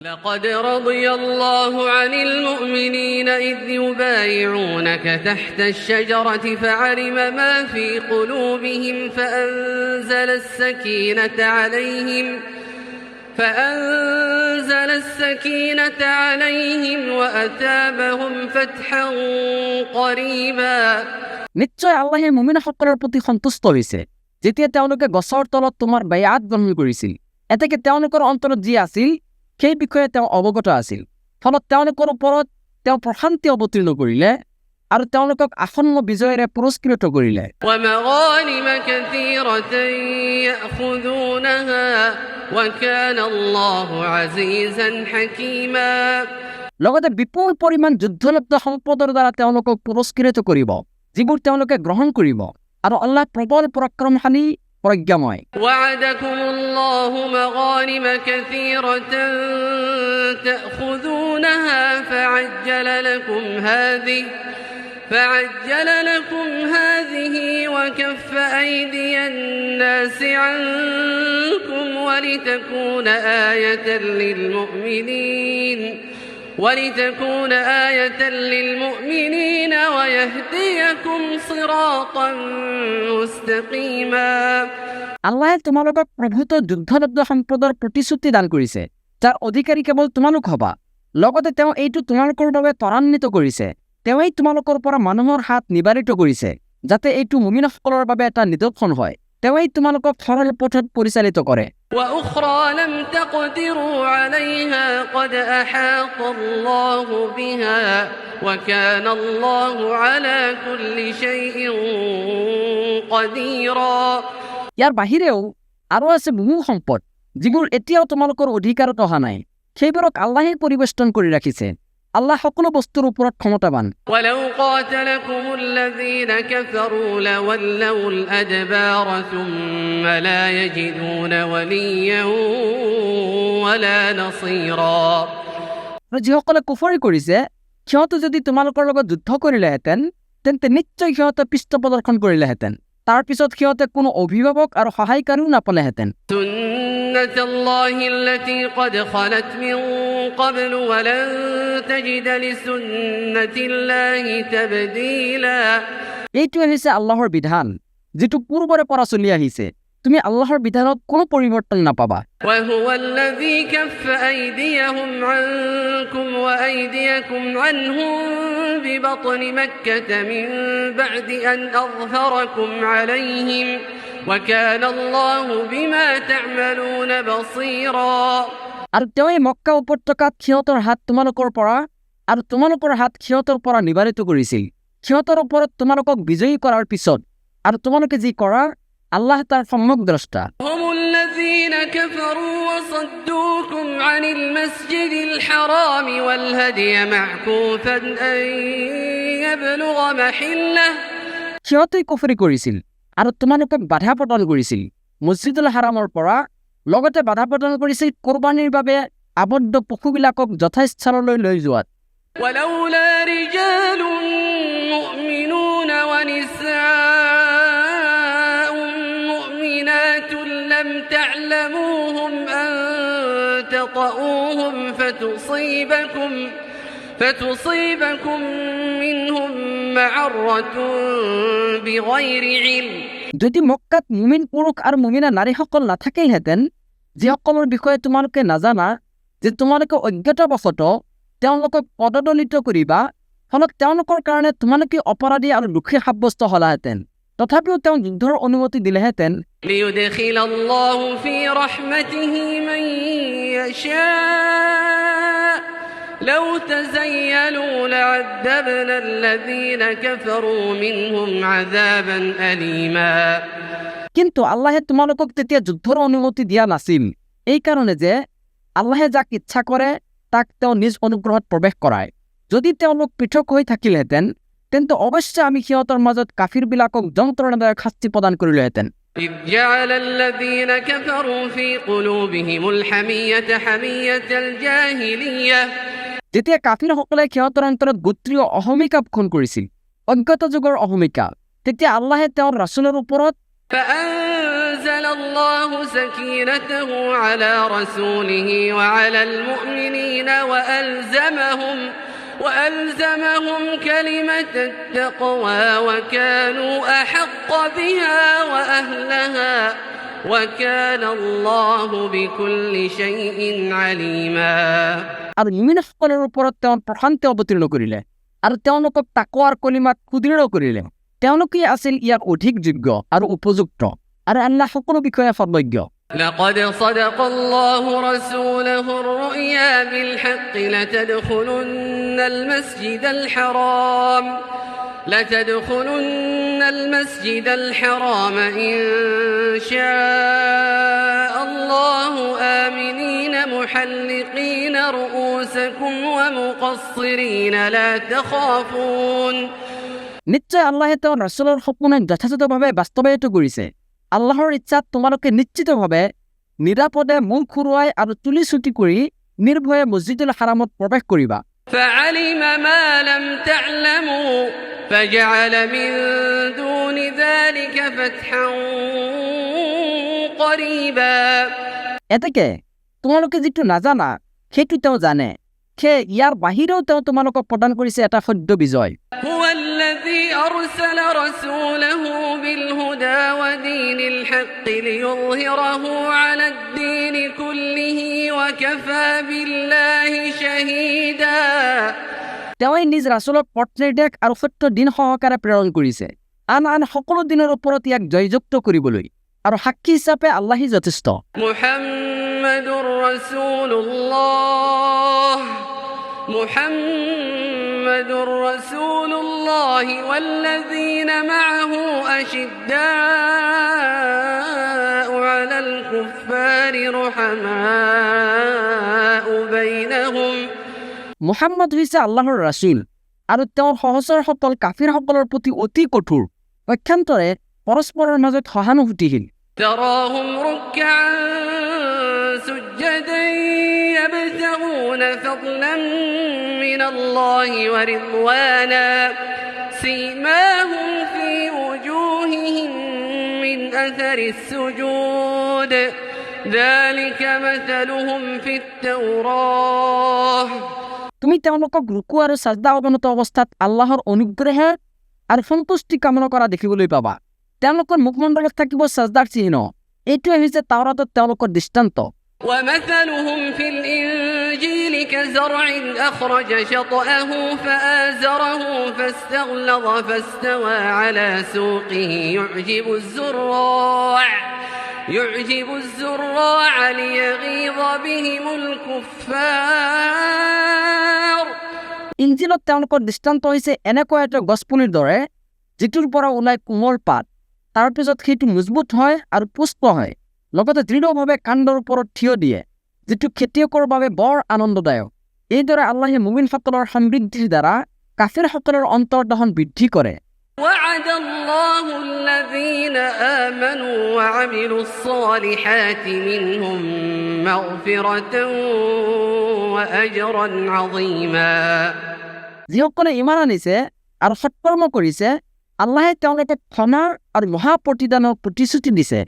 لقد رضي الله عن المؤمنين إذ يبايعونك تحت الشجرة فعلم ما في قلوبهم فأنزل السكينة عليهم وأثابهم فتحا قريبا নিশ্চয় আল্লাহে মুমিনসকলৰ প্ৰতি সন্তুষ্ট হৈছে যেতিয়া তেওঁলোকে গছৰ তলত তোমাৰ বায়াত গ্ৰহণ কৰিছিল এতেকে তেওঁলোকৰ অন্তৰত যি আছিল সেই বিষয়ে তেওঁ অৱগত আছিল ফলত তেওঁলোকৰ ওপৰত তেওঁ প্ৰশান্তি অৱতীৰ্ণ কৰিলে আৰু তেওঁলোকক আসন্ন বিজয়েৰে পুৰস্কৃত কৰিলে ومغانم كثيرة يأخذونها وكان الله عزيزا حكيما লগতে বিপুল পৰিমাণ যুদ্ধলব্ধ সম্পদৰ দ্বাৰা তেওঁলোকক পুৰস্কৃত কৰিব যিবোৰ তেওঁলোকে গ্ৰহণ কৰিব আৰু আল্লাহ প্ৰবল পৰাক্ৰমশালী প্ৰজ্ঞাময় وعدكم الله مغانم كثيرة تأخذونها فعجل لكم هذه وكف أيدي الناس عنكم ولتكون آية للمؤمنين ويهديكم صراطا مستقيما আল্লাহে তোমালোকক প্ৰভূত যুদ্ধলব্ধ সম্পদৰ প্ৰতিশ্ৰুতি দান কৰিছে যাৰ অধিকাৰী কেৱল তোমালোক হবা লগতে তেওঁ এইটো তোমালোকৰ বাবে ত্বৰান্বিত কৰিছে তেওঁই তোমালোকৰ পৰা মানুহৰ হাত নিবাৰিত কৰিছে যাতে এইটো মুমিনসকলৰ বাবে এটা নিদৰ্শন হয় তেওঁই তোমালোকক সৰল পথত পৰিচালিত কৰে وأخرى لم تقدروا عليها قد أحاط الله بها وكان الله على كل شيء قديرا ইয়াৰ বাহিৰেও আৰু আছে বহু সম্পদ যিবোৰ এতিয়াও তোমালোকৰ অধিকাৰত অহা নাই সেইবোৰক আল্লাহে পৰিবেষ্টন কৰি ৰাখিছে আল্লাহ সকলো বস্তুৰ ওপৰত ক্ষমতাবান ولو قاتلكم الذين كفروا لولوا الأدبار ثم لا يجدون وليا ولا نصيرا যিসকলে কুফৰি কৰিছে সিহঁতে যদি তোমালোকৰ লগত যুদ্ধ কৰিলেহেঁতেন তেন্তে নিশ্চয় সিহঁতে পৃষ্ঠ প্ৰদৰ্শন কৰিলেহেঁতেন তাৰ পিছত সিহঁতে কোনো অভিভাৱক আৰু সহায়কাৰীও নাপালেহেঁতেন سنة الله التي قد خلت من قبل ولن تجد لسنة الله تبديلا এইটোৱে হৈছে আল্লাহৰ বিধান যিটো পূৰ্বৰে পৰা চলি আহিছে তুমি আল্লাহৰ বিধানত কোনো পৰিৱৰ্তন নাপাবা وهو الذي كف أيديهم عنكم وأيديكم عنهم ببطن مكة من بعد أن أظهركم عليهم وكان الله بما تعملون بصيرا আৰু তেওঁই মক্কা উপত্যকাত সিহঁতৰ হাত তোমালোকৰ পৰা আৰু তোমালোকৰ হাত সিহঁতৰ পৰা নিবাৰিত কৰিছিল সিহঁতৰ ওপৰত তোমালোকক বিজয়ী কৰাৰ পিছত আৰু তোমালোকে যি কৰা আল্লাহ তাৰ সম্যক দ্ৰষ্টা هم الذين كفروا وصدوكم عن المسجد الحرام والهدي معكوفا أن يبلغ محله সিহঁতেই কুফৰি কৰিছিল আৰু তোমালোকক বাধা প্ৰদান কৰিছিল মছজিদুল হাৰামৰ পৰা লগতে বাধা প্ৰদান কৰিছিল কুৰবানীৰ বাবে আবদ্ধ পশুবিলাকক যথাস্থানলৈ লৈ যোৱাত ولولا رجال مؤمنون ونساء مؤمنات لم تعلموهم أن تطؤوهم فتصيبكم منهم معرة بغير علم যদি মক্কাত মুমিন পুৰুষ আৰু মুমিনা নাৰীসকল নাথাকেইহেঁতেন যিসকলৰ বিষয়ে তোমালোকে নাজানা যে তোমালোকে অজ্ঞতাবশতঃ তেওঁলোকক পদদলিত কৰিবা ফলত তেওঁলোকৰ কাৰণে তোমালোকে অপৰাধী আৰু দোষী সাব্যস্ত হলাহেঁতেন তথাপিও তেওঁ যুদ্ধৰ অনুমতি দিলেহেঁতেন ليدخل الله في رحمته من يشاء لو تزيلوا لعذبنا الذين كفروا منهم عذابا أليما কিন্তু আল্লাহে তোমালোকক তেতিয়া যুদ্ধৰ অনুমতি দিয়া নাছিল এই কাৰণে যে আল্লাহে যাক ইচ্ছা কৰে তাক তেওঁ নিজ অনুগ্ৰহত প্ৰৱেশ কৰায় যদি তেওঁলোক পৃথক হৈ থাকিলহেঁতেন তেন্তে অৱশ্যে আমি সিহঁতৰ মাজত কাফিৰবিলাকক যন্ত্ৰণাদায়ক শাস্তি প্ৰদান কৰিলোহেঁতেন إذ جعل الذين كفروا في قلوبهم الحمية حمية الجاهلية যেতিয়া কাফিৰসকলে সিহঁতৰ অন্তৰত গোত্ৰীয় অহমিকা পোষণ কৰিছিল অজ্ঞতা যুগৰ অহমিকা তেতিয়া আল্লাহে তেওঁৰ ৰাছুলৰ ওপৰত فأنزل الله سكينته على رسوله وعلى المؤمنين وألزمهم كلمة التقوى وكانوا أحق بها وأهلها وكان الله بكل شيء عليما. আৰু মুমিনসকলৰ ওপৰত তেওঁ প্ৰশান্তি অৱতীৰ্ণ কৰিলে আৰু তেওঁলোকক তাকৱাৰ কলিমাত সুদৃঢ় কৰিলে। তেওঁলোকেই আছিল ইয়াৰ অধিক যোগ্য আৰু উপযুক্ত, আৰু আল্লাহ সকলো বিষয়ে সৰ্বজ্ঞ। لقد صدق الله رسوله الرؤيا بالحق لتدخلن المسجد الحرام إن شاء الله آمنين محلقين رؤوسكم ومقصرين لا تخافون. নিশ্চয় আল্লাহে তেওঁৰ ৰাসূলৰ সপোন যথাযথভাৱে বাস্তৱায়িত কৰিছে। আল্লাহৰ ইচ্ছাত তোমালোকে নিশ্চিতভাৱে নিৰাপদে মুখ খুৰুৱাই আৰু তুলি চুটি কৰি নিৰ্ভয়ে মছজিদুল হাৰামত প্ৰৱেশ কৰিবা। فعلم ما لم تعلموا فجعل من دون ذلك فتحا قريبا. এতেকে তোমালোকে যিটো নাজানা সেইটো তেওঁ জানে, সেই ইয়াৰ বাহিৰেও তেওঁ তোমালোকক প্ৰদান কৰিছে এটা সদ্য বিজয়। هو الذي أرسل رسوله بالهدى ودين الحق ليظهره على الدين كله وكفى بالله شهيدا. তেওঁই নিজ ৰাসূলক পথ নিৰ্দেশ আৰু সত্য দিন সহকাৰে প্ৰেৰণ কৰিছে, আন সকলো দিনৰ ওপৰত ইয়াক জয়যুক্ত কৰিবলৈ, আৰু সাক্ষী হিচাপে আল্লাহেই যথেষ্ট। মুহাম্মাদুৰ ৰাসূলুল্লাহ ওয়াল্লাযীনা মা'আহু আশিদ্দাউ আলাল কুফফাৰি ৰুহামাউ বাইনাহুম. মুহাম্মদ হৈছে আল্লাহৰ ৰাসূল, আৰু তেওঁৰ সহচৰসকল কাফিৰসকলৰ প্ৰতি অতি কঠোৰ, পক্ষান্তৰে পৰস্পৰৰ মাজত সহানুভূতিশীল। تراهم ركعا سجدا يبتغون فضلا من الله ورضوانا سيماهم في وجوههم من أثر السجود ذلك مثلهم في التوراة. তুমি তেওঁলোকক ৰুকু আৰু সাজদা অৱনত অৱস্থাত আল্লাহৰ অনুগ্ৰহে আৰু সন্তুষ্টি কামনা কৰা দেখিবলৈ পাবা। তেওঁলোকৰ মুখমণ্ডলত থাকিব সাজদাৰ চিহ্ন। এইটোৱে হৈছে তাওৰাতত তেওঁলোকৰ দৃষ্টান্ত। ومثلهم في الإنجيل كزرع أخرج شطأه فآزره فاستغلظ فاستوى على سوقه يعجب الزراع ليغيظ بهم الكفار. ইঞ্জিলত তেওঁলোকৰ দৃষ্টান্ত হৈছে এনেকুৱা এটা গছপুলিৰ দৰে, যিটোৰ পৰা ওলাই কোমল পাত, তাৰ পিছত সেইটো মজবুত হয় আৰু পুষ্ট হয়, লগতে দৃঢ়ভাৱে কাণ্ডৰ ওপৰত থিয় দিয়ে, যিটো খেতিয়কৰ বাবে বৰ আনন্দদায়ক। এইদৰে আল্লাহে মুমিনসকলৰ সমৃদ্ধিৰ দ্বাৰা কাফিৰসকলৰ অন্তৰ্দহন বৃদ্ধি কৰে। وعد الله الذين آمنوا وعملوا الصالحات منهم مغفرة وأجرا عظيما. যিসকলে ঈমান আনিছে আৰু সৎকৰ্ম কৰিছে, আল্লাহে তেওঁলোকক ক্ষমা আৰু মহা প্ৰতিদানৰ প্ৰতিশ্ৰুতি দিছে